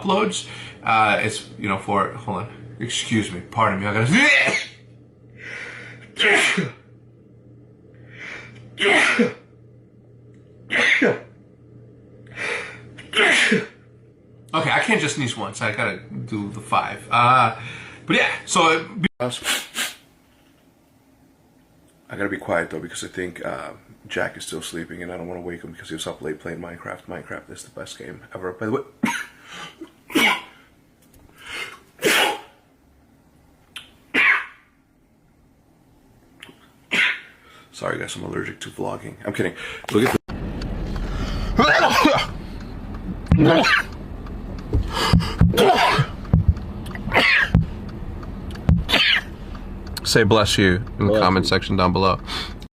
uploads. It's, you know, for, hold on, excuse me, pardon me, I gotta, okay, I can't just sneeze once, I gotta do the 5. But yeah, so I gotta be quiet though, because I think Jack is still sleeping and I don't want to wake him because he was up late playing Minecraft. Minecraft is the best game ever. By the way, sorry guys, I'm allergic to vlogging. I'm kidding. Look at Say bless you in the comment section down below.